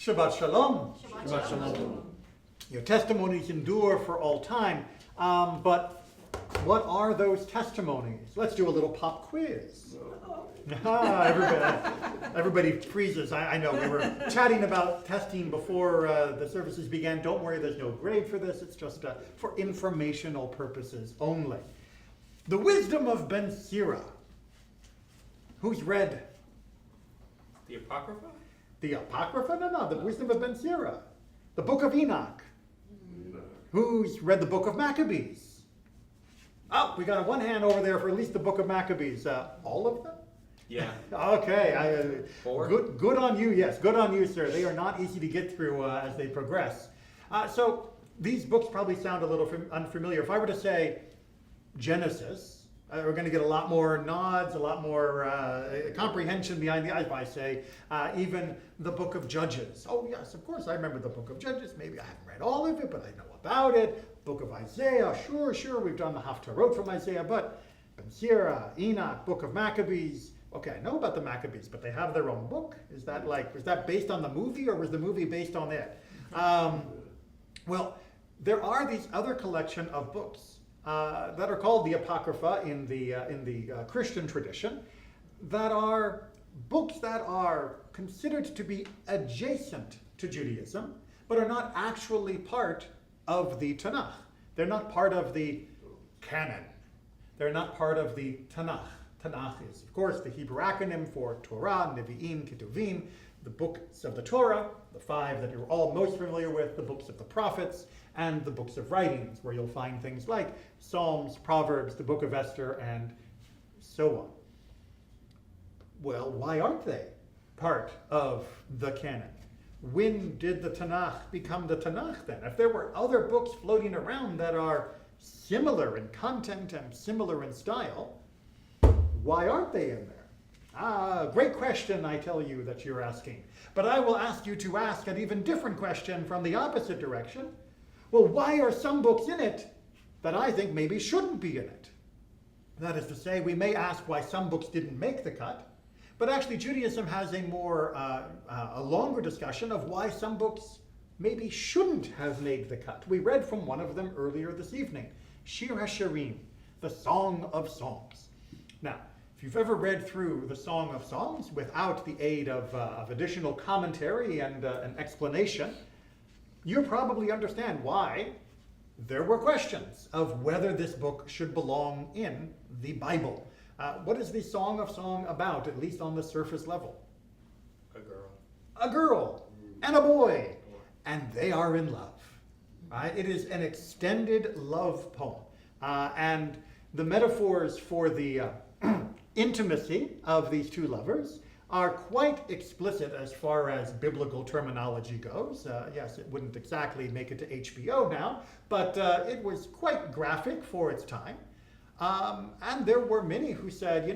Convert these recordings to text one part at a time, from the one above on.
Shabbat Shalom. Shabbat Shalom. Your testimonies endure for all time. But what are those testimonies? Let's do a little pop quiz. Everybody freezes. I know we were chatting about testing before the services began. Don't worry, there's no grade for this. It's just for informational purposes only. The Wisdom of Ben Sira. Who's read? The Apocrypha? The Apocrypha? No, the Wisdom of Ben Sira. The Book of Enoch. Who's read the Book of Maccabees? Oh, we got a one hand over there for at least the Book of Maccabees. All of them? Yeah. Okay. 4? Good on you. Yes, good on you, sir. They are not easy to get through as they progress. So these books probably sound a little unfamiliar. If I were to say Genesis, we're going to get a lot more nods, a lot more comprehension behind the eyes. If I say even the Book of Judges. Oh yes, of course I remember the Book of Judges. Maybe I haven't read all of it, but I know about it. Book of Isaiah, sure. We've done the Haftarot from Isaiah, but Ben Sira, Enoch, Book of Maccabees. Okay, I know about the Maccabees, but they have their own book. Was that based on the movie, or was the movie based on it? Well, there are these other collection of books that are called the Apocrypha in the Christian tradition, that are books that are considered to be adjacent to Judaism, but are not actually part of the Tanakh. They're not part of the canon. They're not part of the Tanakh. Tanakh is, of course, the Hebrew acronym for Torah, Nevi'im, Ketuvim, the books of the Torah, the 5 that you're all most familiar with, the books of the prophets, and the books of writings, where you'll find things like Psalms, Proverbs, the book of Esther, and so on. Well, why aren't they part of the canon? When did the Tanakh become the Tanakh then? If there were other books floating around that are similar in content and similar in style, why aren't they in there? Great question, I tell you, that you're asking. But I will ask you to ask an even different question from the opposite direction. Well, why are some books in it that I think maybe shouldn't be in it? That is to say, we may ask why some books didn't make the cut, but actually Judaism has a longer discussion of why some books maybe shouldn't have made the cut. We read from one of them earlier this evening, Shir HaShirim, the Song of Songs. Now, if you've ever read through the Song of Songs without the aid of additional commentary and an explanation, you probably understand why there were questions of whether this book should belong in the Bible. What is the Song of Song about, at least on the surface level? A girl and a boy, and they are in love. Right? It is an extended love poem. And the metaphors for the intimacy of these two lovers are quite explicit as far as biblical terminology goes. Yes, it wouldn't exactly make it to HBO now, but it was quite graphic for its time. And there were many who said,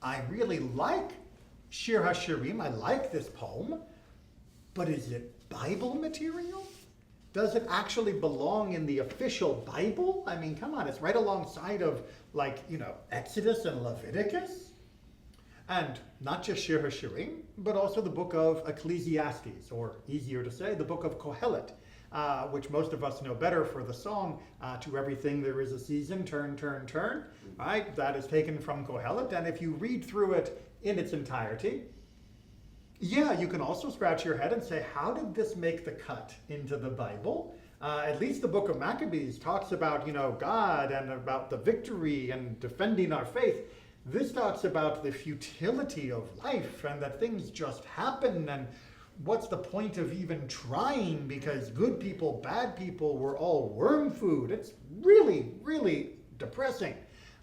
I really like Shir HaShirim, I like this poem, but is it Bible material? Does it actually belong in the official Bible? I mean, come on, it's right alongside of, Exodus and Leviticus. And not just Shir HaShirim, but also the book of Ecclesiastes, or easier to say, the book of Kohelet, which most of us know better for the song, to everything there is a season, turn, turn, turn. Right? That is taken from Kohelet, and if you read through it in its entirety, yeah, you can also scratch your head and say, how did this make the cut into the Bible? At least the book of Maccabees talks about, God and about the victory and defending our faith. This talks about the futility of life and that things just happen, and what's the point of even trying, because good people, bad people were all worm food. It's really, really depressing.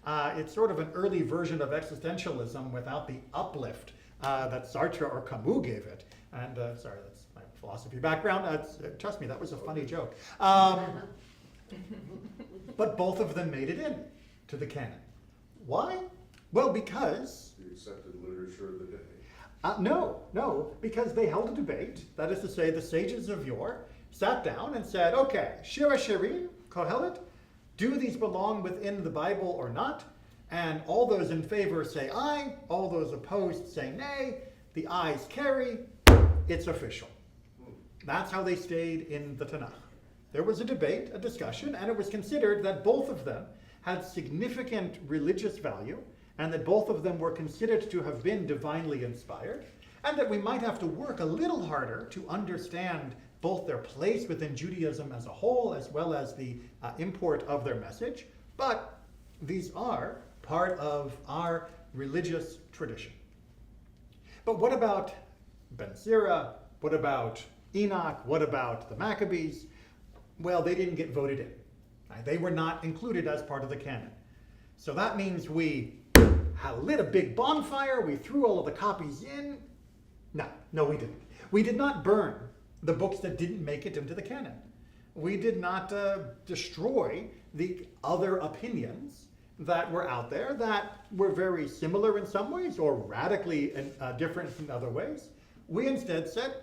It's sort of an early version of existentialism without the uplift that Sartre or Camus gave it. And sorry, that's my philosophy background. Trust me, that was a funny joke. But both of them made it in to the canon. Why? Well, because... The accepted literature of the day. No, because they held a debate. That is to say, the sages of yore sat down and said, okay, Shir HaShirim, Kohelet, do these belong within the Bible or not? And all those in favor say aye, all those opposed say nay, the ayes carry, it's official. That's how they stayed in the Tanakh. There was a debate, a discussion, and it was considered that both of them had significant religious value, and that both of them were considered to have been divinely inspired, and that we might have to work a little harder to understand both their place within Judaism as a whole, as well as the import of their message. But these are part of our religious tradition. But what about Ben Sira? What about Enoch? What about the Maccabees? Well, they didn't get voted in. They were not included as part of the canon. So that means we lit a big bonfire, we threw all of the copies in. No, we didn't. We did not burn the books that didn't make it into the canon. We did not destroy the other opinions that were out there that were very similar in some ways or radically different in other ways. We instead said,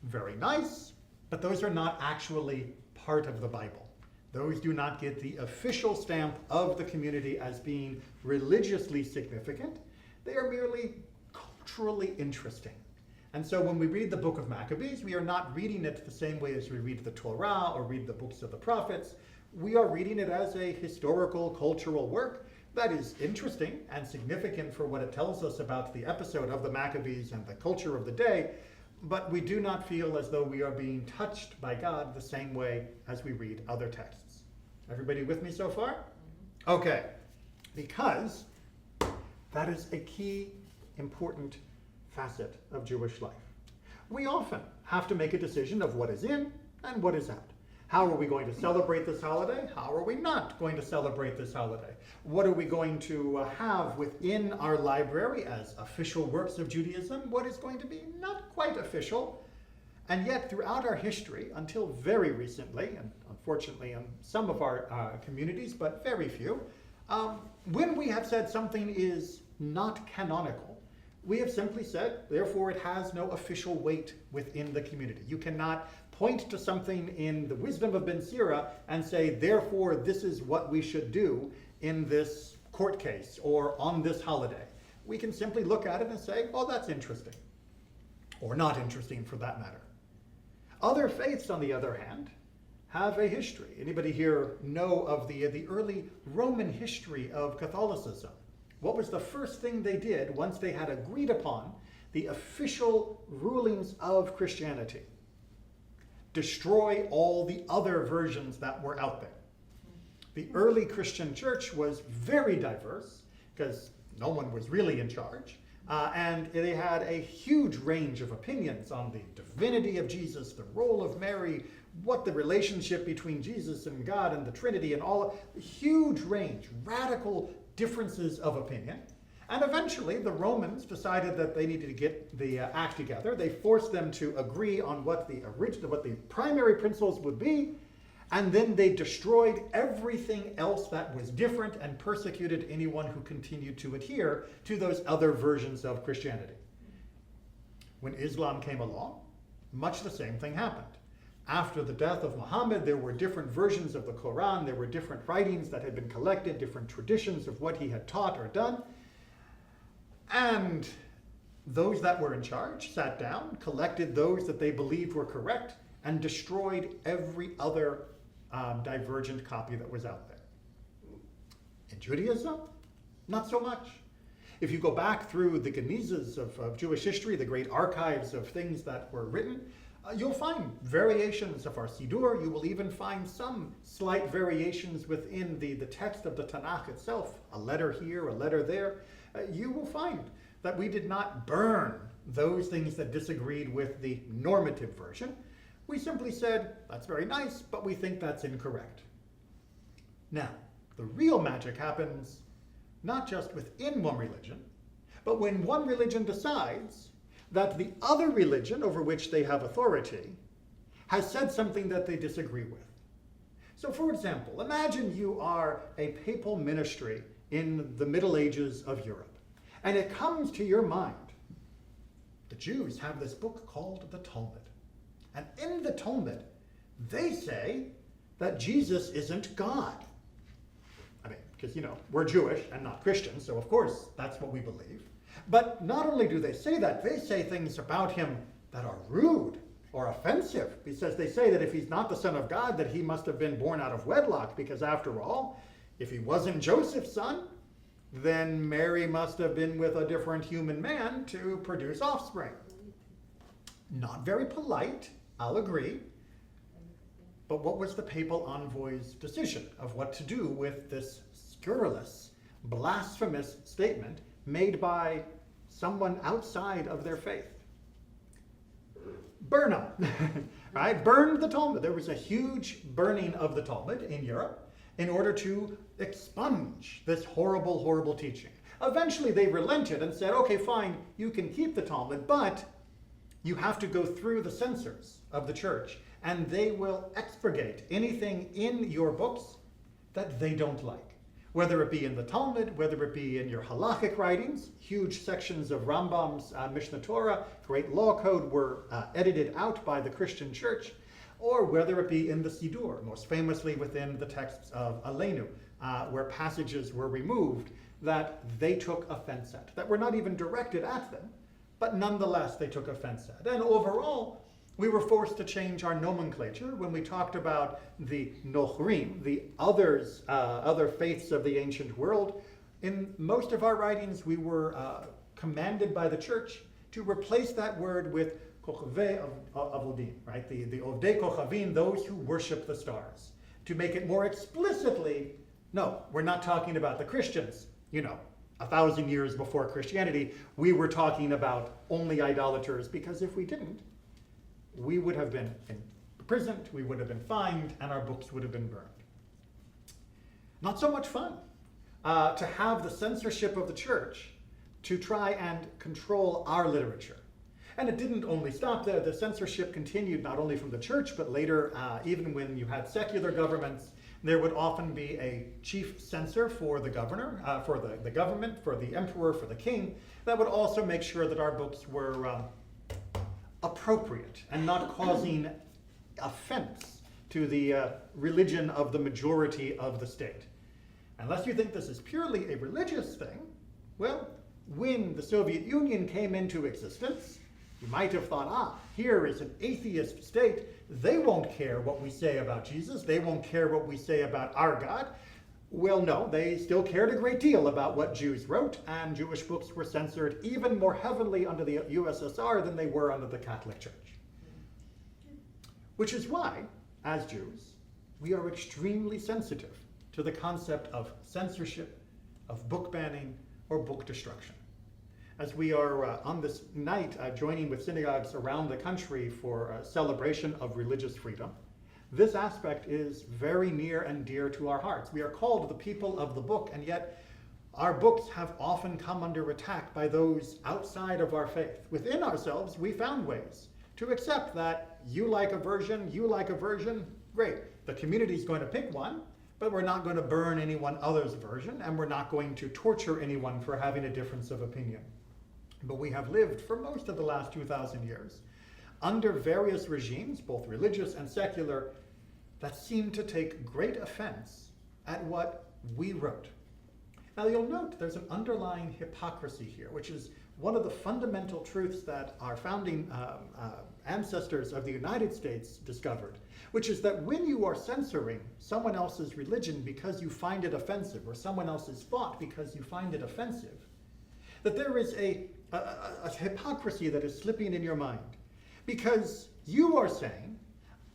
very nice, but those are not actually part of the Bible. Those do not get the official stamp of the community as being religiously significant. They are merely culturally interesting. And so when we read the book of Maccabees, we are not reading it the same way as we read the Torah or read the books of the prophets. We are reading it as a historical, cultural work that is interesting and significant for what it tells us about the episode of the Maccabees and the culture of the day, but we do not feel as though we are being touched by God the same way as we read other texts. Everybody with me so far? Okay, because that is a key, important facet of Jewish life. We often have to make a decision of what is in and what is out. How are we going to celebrate this holiday? How are we not going to celebrate this holiday? What are we going to have within our library as official works of Judaism? What is going to be not quite official? And yet throughout our history, until very recently, and unfortunately in some of our communities, but very few, when we have said something is not canonical, we have simply said, therefore it has no official weight within the community. You cannot point to something in the wisdom of Ben Sira and say, therefore this is what we should do in this court case or on this holiday. We can simply look at it and say, oh, that's interesting. Or not interesting for that matter. Other faiths, on the other hand, have a history. Anybody here know of the early Roman history of Catholicism? What was the first thing they did once they had agreed upon the official rulings of Christianity? Destroy all the other versions that were out there. The early Christian church was very diverse because no one was really in charge. And they had a huge range of opinions on the divinity of Jesus, the role of Mary, what the relationship between Jesus and God and the Trinity and all, huge range, radical differences of opinion. And eventually the Romans decided that they needed to get the act together. They forced them to agree on what the primary principles would be, and then they destroyed everything else that was different and persecuted anyone who continued to adhere to those other versions of Christianity. When Islam came along, much the same thing happened. After the death of Muhammad, there were different versions of the Quran, there were different writings that had been collected, different traditions of what he had taught or done. And those that were in charge sat down, collected those that they believed were correct, and destroyed every other divergent copy that was out there. In Judaism, not so much. If you go back through the Genizas of Jewish history, the great archives of things that were written, you'll find variations of our Siddur. You will even find some slight variations within the text of the Tanakh itself, a letter here, a letter there. You will find that we did not burn those things that disagreed with the normative version. We simply said, that's very nice, but we think that's incorrect. Now, the real magic happens not just within one religion, but when one religion decides that the other religion over which they have authority has said something that they disagree with. So for example, imagine you are a papal ministry in the Middle Ages of Europe, and it comes to your mind, the Jews have this book called the Talmud. And in the Talmud, they say that Jesus isn't God. I mean, because, we're Jewish and not Christians, so of course that's what we believe. But not only do they say that, they say things about him that are rude or offensive, because they say that if he's not the Son of God, that he must have been born out of wedlock, because after all, if he wasn't Joseph's son, then Mary must have been with a different human man to produce offspring. Not very polite, I'll agree. But what was the papal envoy's decision of what to do with this scurrilous, blasphemous statement made by someone outside of their faith? Burn them, right? Burned the Talmud. There was a huge burning of the Talmud in Europe in order to expunge this horrible, horrible teaching. Eventually they relented and said, okay, fine, you can keep the Talmud, but you have to go through the censors of the church, and they will expurgate anything in your books that they don't like. Whether it be in the Talmud, whether it be in your halachic writings, huge sections of Rambam's Mishnah Torah, great law code were edited out by the Christian church, or whether it be in the Siddur, most famously within the texts of Aleinu, where passages were removed that they took offense at, that were not even directed at them, but nonetheless they took offense at. And overall, we were forced to change our nomenclature when we talked about the Nochrim, the other faiths of the ancient world. In most of our writings, we were commanded by the church to replace that word with Kochavei Avodim, right? The Ovdei Kochavim, those who worship the stars. To make it more explicitly, no, we're not talking about the Christians, 1,000 years before Christianity. We were talking about only idolaters, because if we didn't, we would have been imprisoned, we would have been fined, and our books would have been burned. Not so much fun to have the censorship of the church to try and control our literature. And it didn't only stop there. The censorship continued not only from the church, but later, even when you had secular governments, there would often be a chief censor for the governor, for the government, for the emperor, for the king, that would also make sure that our books were appropriate and not causing offense to the religion of the majority of the state. Unless you think this is purely a religious thing, well, when the Soviet Union came into existence, you might have thought, here is an atheist state. They won't care what we say about Jesus. They won't care what we say about our God. Well, no, they still cared a great deal about what Jews wrote, and Jewish books were censored even more heavily under the USSR than they were under the Catholic Church. Which is why, as Jews, we are extremely sensitive to the concept of censorship, of book banning, or book destruction. As we are on this night joining with synagogues around the country for a celebration of religious freedom, this aspect is very near and dear to our hearts. We are called the people of the book, and yet our books have often come under attack by those outside of our faith. Within ourselves, we found ways to accept that you like a version, great. The community is going to pick one, but we're not going to burn anyone other's version, and we're not going to torture anyone for having a difference of opinion. But we have lived for most of the last 2,000 years under various regimes, both religious and secular, that seem to take great offense at what we wrote. Now you'll note there's an underlying hypocrisy here, which is one of the fundamental truths that our founding ancestors of the United States discovered, which is that when you are censoring someone else's religion because you find it offensive, or someone else's thought because you find it offensive, that there is a hypocrisy that is slipping in your mind. Because you are saying,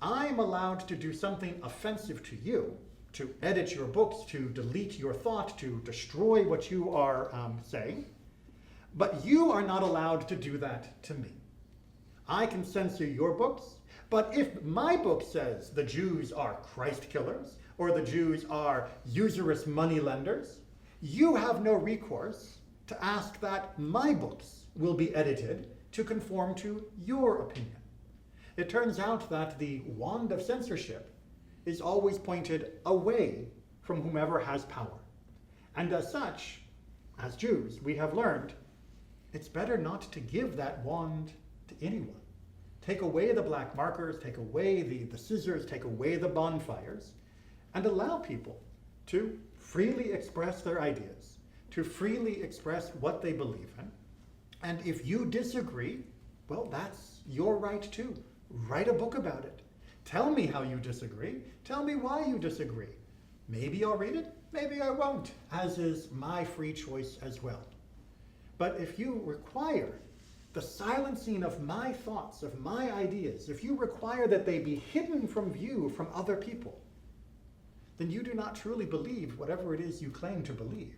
I'm allowed to do something offensive to you, to edit your books, to delete your thought, to destroy what you are saying, but you are not allowed to do that to me. I can censor your books, but if my book says the Jews are Christ killers, or the Jews are usurious money lenders, you have no recourse to ask that my books will be edited to conform to your opinion. It turns out that the wand of censorship is always pointed away from whomever has power. And as such, as Jews, we have learned it's better not to give that wand to anyone. Take away the black markers, take away the scissors, take away the bonfires, and allow people to freely express their ideas, to freely express what they believe in. And if you disagree, well, that's your right too. Write a book about it. Tell me how you disagree. Tell me why you disagree. Maybe I'll read it, maybe I won't, as is my free choice as well. But if you require the silencing of my thoughts, of my ideas, if you require that they be hidden from view from other people, then you do not truly believe whatever it is you claim to believe.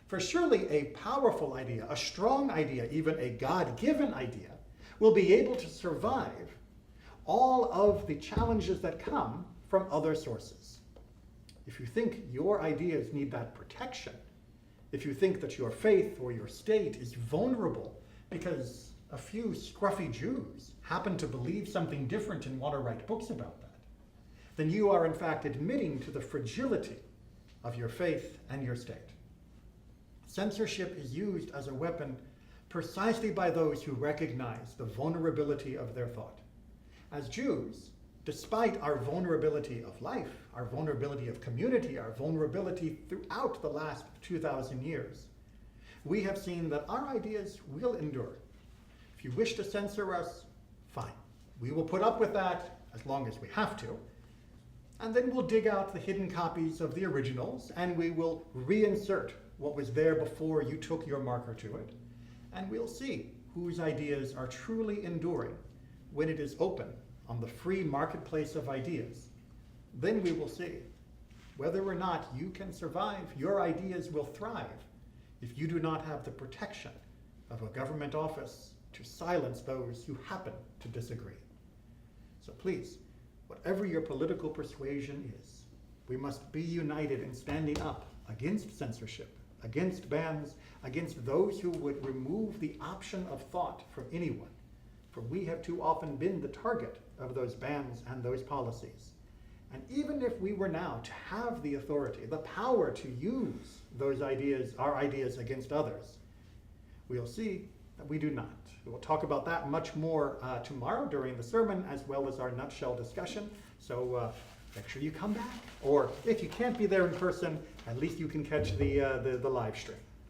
For surely a powerful idea, a strong idea, even a God-given idea, will be able to survive all of the challenges that come from other sources. If you think your ideas need that protection, if you think that your faith or your state is vulnerable because a few scruffy Jews happen to believe something different and want to write books about that, then you are in fact admitting to the fragility of your faith and your state. Censorship is used as a weapon precisely by those who recognize the vulnerability of their thought. As Jews, despite our vulnerability of life, our vulnerability of community, our vulnerability throughout the last 2,000 years, we have seen that our ideas will endure. If you wish to censor us, fine. We will put up with that as long as we have to. And then we'll dig out the hidden copies of the originals and we will reinsert what was there before you took your marker to it. And we'll see whose ideas are truly enduring when it is open on the free marketplace of ideas. Then we will see whether or not you can survive, your ideas will thrive if you do not have the protection of a government office to silence those who happen to disagree. So please, whatever your political persuasion is, we must be united in standing up against censorship, against bans, against those who would remove the option of thought from anyone. For we have too often been the target of those bans and those policies. And even if we were now to have the authority, the power to use those ideas, our ideas against others, we'll see that we do not. We will talk about that much more tomorrow during the sermon, as well as our nutshell discussion. So make sure you come back. Or if you can't be there in person, at least you can catch the live stream.